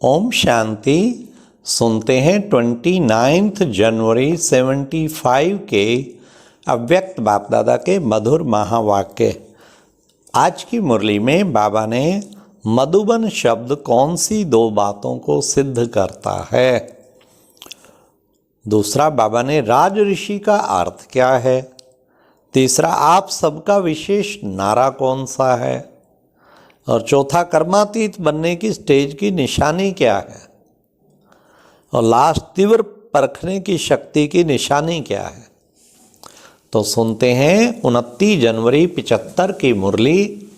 ओम शांति। सुनते हैं 29 जनवरी 75 के अव्यक्त बाप दादा के मधुर महावाक्य। आज की मुरली में बाबा ने मधुबन शब्द कौन सी दो बातों को सिद्ध करता है। दूसरा, बाबा ने राज ऋषि का अर्थ क्या है। तीसरा, आप सबका विशेष नारा कौन सा है। और चौथा, कर्मातीत बनने की स्टेज की निशानी क्या है। और लास्ट, तीव्र परखने की शक्ति की निशानी क्या है। तो सुनते हैं 29 जनवरी 75 की मुरली।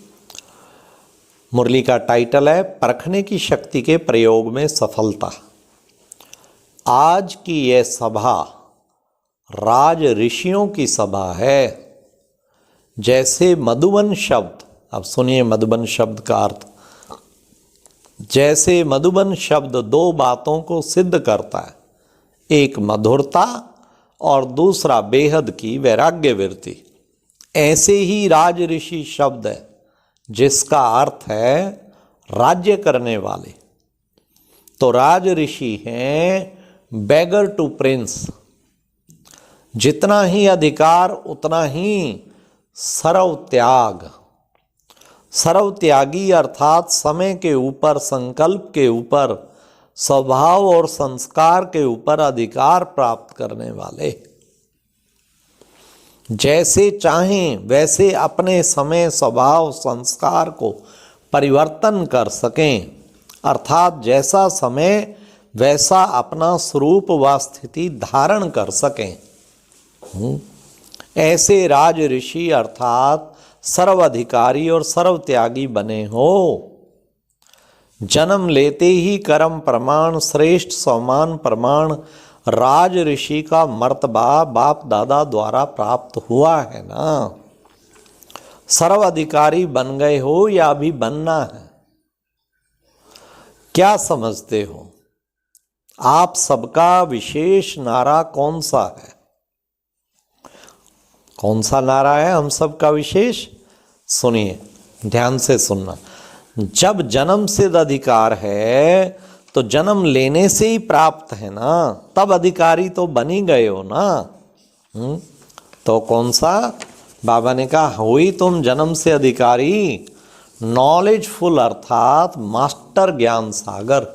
मुरली का टाइटल है परखने की शक्ति के प्रयोग में सफलता। आज की यह सभा राज ऋषियों की सभा है। जैसे मधुबन शब्द, अब सुनिए मधुबन शब्द का अर्थ। जैसे मधुबन शब्द दो बातों को सिद्ध करता है, एक मधुरता और दूसरा बेहद की वैराग्य वृत्ति, ऐसे ही राज ऋषि शब्द है जिसका अर्थ है राज्य करने वाले। तो राज ऋषि हैं बेगर टू प्रिंस। जितना ही अधिकार उतना ही सर्व त्याग। सर्व त्यागी अर्थात समय के ऊपर, संकल्प के ऊपर, स्वभाव और संस्कार के ऊपर अधिकार प्राप्त करने वाले। जैसे चाहें वैसे अपने समय, स्वभाव, संस्कार को परिवर्तन कर सकें, अर्थात जैसा समय वैसा अपना स्वरूप व स्थिति धारण कर सकें। ऐसे राज ऋषि अर्थात सर्वाधिकारी और सर्वत्यागी बने हो। जन्म लेते ही कर्म प्रमाण, श्रेष्ठ सम्मान प्रमाण राज ऋषि का मर्तबा बाप दादा द्वारा प्राप्त हुआ है ना। सर्वाधिकारी बन गए हो या अभी बनना है। क्या समझते हो? आप सबका विशेष नारा कौन सा है? कौन सा नारा है हम सबका विशेष? सुनिए, ध्यान से सुनना। जब जन्म सिद्ध अधिकार है तो जन्म लेने से ही प्राप्त है ना, तब अधिकारी तो बन ही गए हो ना। तो कौन सा? बाबा ने कहा हुई तुम जन्म से अधिकारी, नॉलेजफुल अर्थात मास्टर ज्ञान सागर।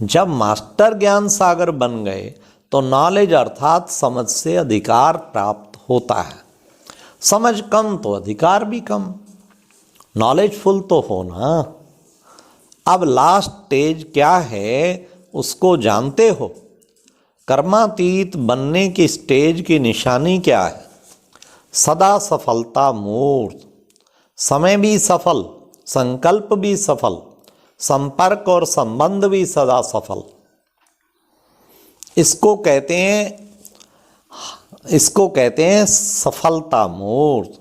जब मास्टर ज्ञान सागर बन गए तो नॉलेज अर्थात समझ से अधिकार प्राप्त होता है। समझ कम तो अधिकार भी कम। नॉलेजफुल तो हो ना। अब लास्ट स्टेज क्या है उसको जानते हो? कर्मातीत बनने की स्टेज की निशानी क्या है? सदा सफलता मूर्त। समय भी सफल, संकल्प भी सफल, संपर्क और संबंध भी सदा सफल। इसको कहते हैं सफलता मूर्त।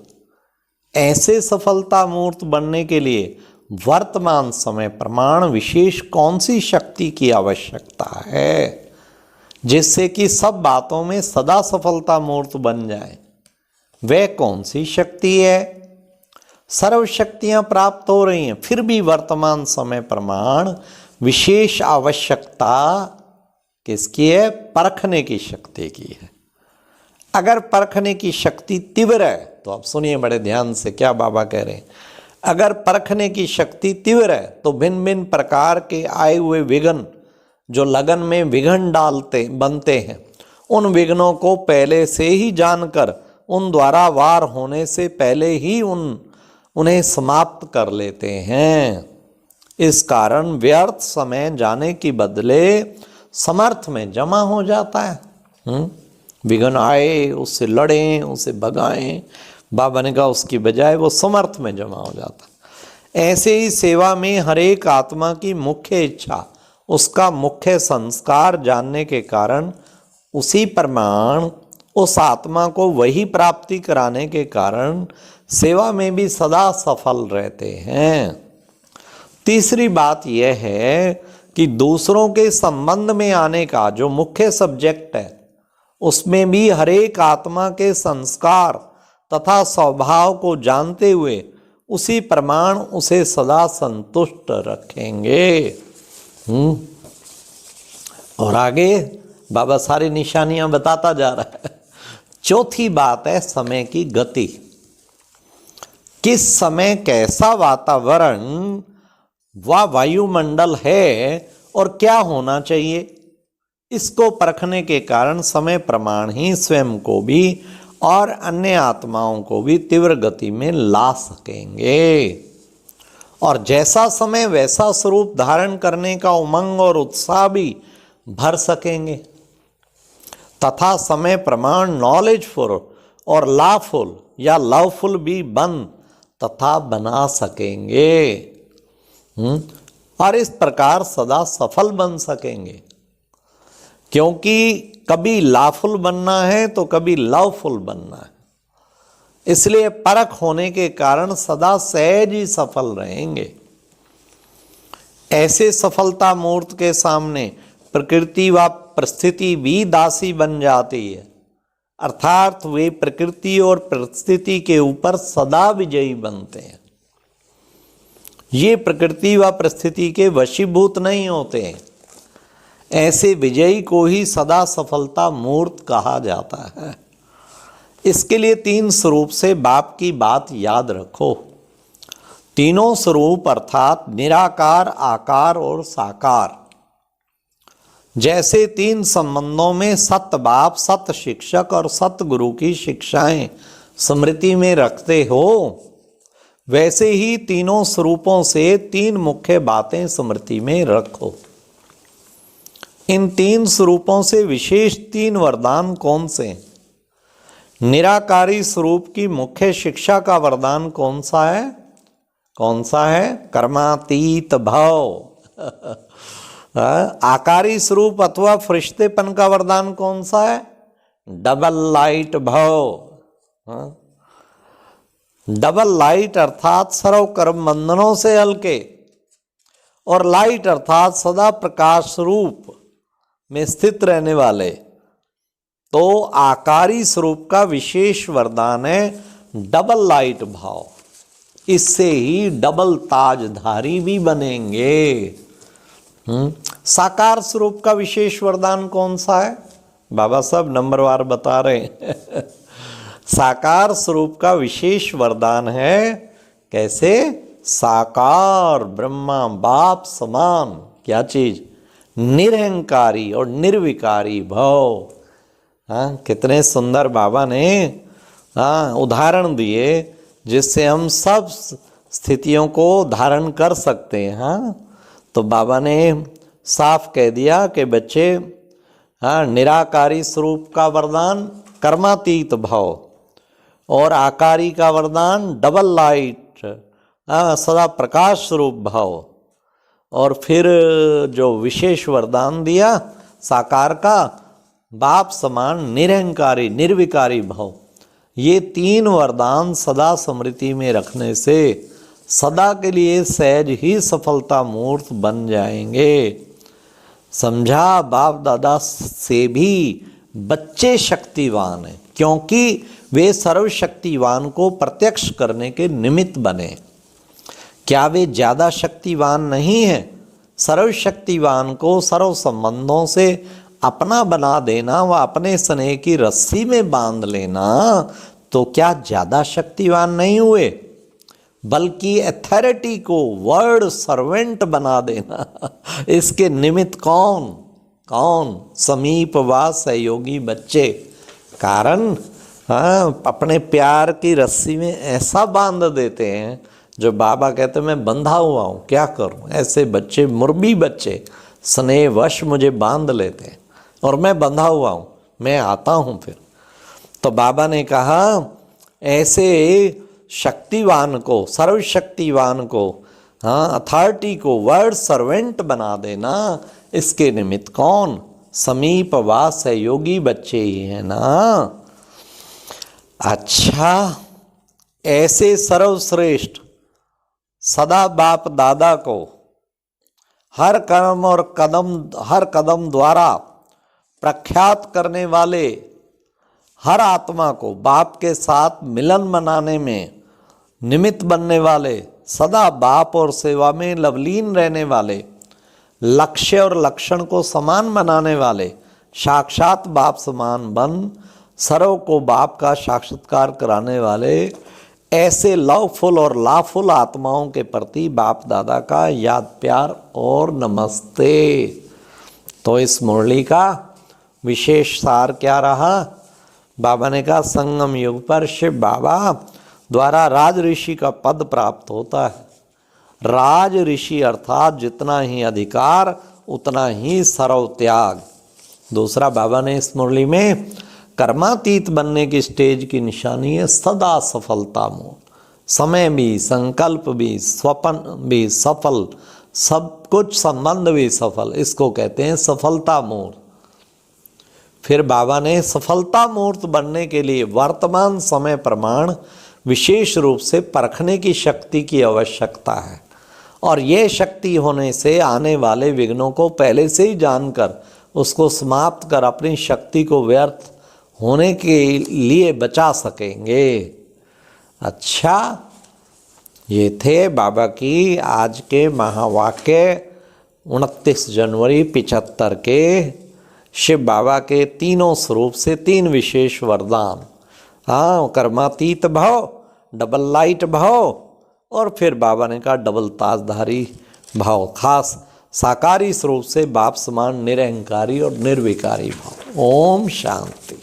ऐसे सफलता मूर्त बनने के लिए वर्तमान समय प्रमाण विशेष कौन सी शक्ति की आवश्यकता है जिससे कि सब बातों में सदा सफलता मूर्त बन जाए? वह कौन सी शक्ति है? सर्व शक्तियां प्राप्त हो रही हैं, फिर भी वर्तमान समय प्रमाण विशेष आवश्यकता किसकी है? परखने की शक्ति की है। अगर परखने की शक्ति तीव्र है तो आप सुनिए बड़े ध्यान से क्या बाबा कह रहे हैं। अगर परखने की शक्ति तीव्र है तो भिन्न भिन्न प्रकार के आए हुए विघ्न जो लगन में विघ्न बनते हैं, उन विघ्नों को पहले से ही जानकर उन द्वारा वार होने से पहले ही उन्हें समाप्त कर लेते हैं। इस कारण व्यर्थ समय जाने की बदले समर्थ में जमा हो जाता है। विघ्न आए उससे लड़ें, उसे भगाएं, बाबा ने कहा उसकी बजाय वो समर्थ में जमा हो जाता। ऐसे ही सेवा में हर एक आत्मा की मुख्य इच्छा, उसका मुख्य संस्कार जानने के कारण उसी प्रमाण उस आत्मा को वही प्राप्ति कराने के कारण सेवा में भी सदा सफल रहते हैं। तीसरी बात यह है कि दूसरों के संबंध में आने का जो मुख्य सब्जेक्ट है उसमें भी हर एक आत्मा के संस्कार तथा स्वभाव को जानते हुए उसी प्रमाण उसे सदा संतुष्ट रखेंगे। और आगे बाबा सारी निशानियां बताता जा रहा है। चौथी बात है समय की गति। किस समय कैसा वातावरण व वायुमंडल है और क्या होना चाहिए, इसको परखने के कारण समय प्रमाण ही स्वयं को भी और अन्य आत्माओं को भी तीव्र गति में ला सकेंगे। और जैसा समय वैसा स्वरूप धारण करने का उमंग और उत्साह भी भर सकेंगे तथा समय प्रमाण नॉलेजफुल और लाफुल या लवफुल भी बन तथा बना सकेंगे। और इस प्रकार सदा सफल बन सकेंगे, क्योंकि कभी लाफुल बनना है तो कभी लवफुल बनना है। इसलिए परख होने के कारण सदा सहज ही सफल रहेंगे। ऐसे सफलता मूर्त के सामने प्रकृति व परिस्थिति भी दासी बन जाती है, अर्थात वे प्रकृति और परिस्थिति के ऊपर सदा विजयी बनते हैं। ये प्रकृति व परिस्थिति के वशीभूत नहीं होते हैं। ऐसे विजयी को ही सदा सफलता मूर्त कहा जाता है। इसके लिए 3 स्वरूप से बाप की बात याद रखो। तीनों स्वरूप अर्थात निराकार, आकार और साकार। जैसे 3 संबंधों में सत बाप, सत शिक्षक और सत गुरु की शिक्षाएं स्मृति में रखते हो, वैसे ही तीनों स्वरूपों से 3 मुख्य बातें स्मृति में रखो। इन 3 स्वरूपों से विशेष 3 वरदान कौन से हैं? निराकारी स्वरूप की मुख्य शिक्षा का वरदान कौन सा है? कौन सा है? कर्मातीत भाव। आकारी स्वरूप अथवा फरिश्तेपन का वरदान कौन सा है? डबल लाइट भाव। डबल लाइट अर्थात सर्व कर्म बंधनों से हल्के, और लाइट अर्थात सदा प्रकाश स्वरूप में स्थित रहने वाले। तो आकारी स्वरूप का विशेष वरदान है डबल लाइट भाव। इससे ही डबल ताजधारी भी बनेंगे। साकार स्वरूप का विशेष वरदान कौन सा है? बाबा साहब नंबरवार बता रहे हैं। साकार स्वरूप का विशेष वरदान है, कैसे? साकार ब्रह्मा बाप समान। क्या चीज? निरहंकारी और निर्विकारी भाव। कितने सुंदर बाबा ने उदाहरण दिए जिससे हम सब स्थितियों को धारण कर सकते हैं। तो बाबा ने साफ कह दिया कि बच्चे, निराकारी स्वरूप का वरदान कर्मातीत भाव, और आकारी का वरदान डबल लाइट, सदा प्रकाश स्वरूप भाव, और फिर जो विशेष वरदान दिया साकार का, बाप समान निरहंकारी निर्विकारी भाव। ये 3 वरदान सदा स्मृति में रखने से सदा के लिए सहज ही सफलता मूर्त बन जाएंगे। समझा? बाप दादा से भी बच्चे शक्तिवान हैं, क्योंकि वे सर्वशक्तिवान को प्रत्यक्ष करने के निमित्त बने। क्या वे ज़्यादा शक्तिवान नहीं हैं? सर्वशक्तिवान को सर्व संबंधों से अपना बना देना व अपने स्नेह की रस्सी में बांध लेना, तो क्या ज़्यादा शक्तिवान नहीं हुए? बल्कि अथॉरिटी को वर्ड सर्वेंट बना देना, इसके निमित्त कौन? समीप व सहयोगी बच्चे। कारण अपने प्यार की रस्सी में ऐसा बांध देते हैं, जो बाबा कहते मैं बंधा हुआ हूँ, क्या करूँ? ऐसे बच्चे, मुर्बी बच्चे स्नेहवश मुझे बांध लेते हैं और मैं बंधा हुआ हूँ, मैं आता हूँ फिर। तो बाबा ने कहा ऐसे शक्तिवान को, सर्वशक्तिवान को, अथॉरिटी को वर्ड सर्वेंट बना देना, इसके निमित्त कौन? समीप व सहयोगी बच्चे ही हैं ना। अच्छा, ऐसे सर्वश्रेष्ठ सदा बाप दादा को हर कर्म और हर कदम द्वारा प्रख्यात करने वाले हर आत्मा को बाप के साथ मिलन मनाने में निमित्त बनने वाले, सदा बाप और सेवा में लवलीन रहने वाले लक्ष्य और लक्षण को समान बनाने वाले साक्षात बाप समान बन सर्व को बाप का साक्षात्कार कराने वाले ऐसे लवफुल और लाफुल आत्माओं के प्रति बाप दादा का याद प्यार और नमस्ते। तो इस मुरली का विशेष सार क्या रहा? बाबा ने कहा संगम युग पर शिव बाबा द्वारा राज ऋषि का पद प्राप्त होता है। राज ऋषि अर्थात जितना ही अधिकार उतना ही सर्व त्याग। दूसरा, बाबा ने इस मुरली में कर्मातीत बनने की स्टेज की निशानी है सदा सफलता मोड। समय भी, संकल्प भी, स्वप्न भी सफल, सब कुछ संबंध भी सफल, इसको कहते हैं सफलता मूर्त। फिर बाबा ने सफलता मूर्त बनने के लिए वर्तमान समय प्रमाण विशेष रूप से परखने की शक्ति की आवश्यकता है, और ये शक्ति होने से आने वाले विघ्नों को पहले से ही जानकर उसको समाप्त कर अपनी शक्ति को व्यर्थ होने के लिए बचा सकेंगे। अच्छा, ये थे बाबा की आज के महावाक्य 29 जनवरी 75 के शिव बाबा के तीनों स्वरूप से 3 विशेष वरदान। हाँ, कर्मातीत भाव, डबल लाइट भाव, और फिर बाबा ने कहा डबल ताजधारी भाव, खास साकारी स्वरूप से बाप समान निरहंकारी और निर्विकारी भाव। ओम शांति।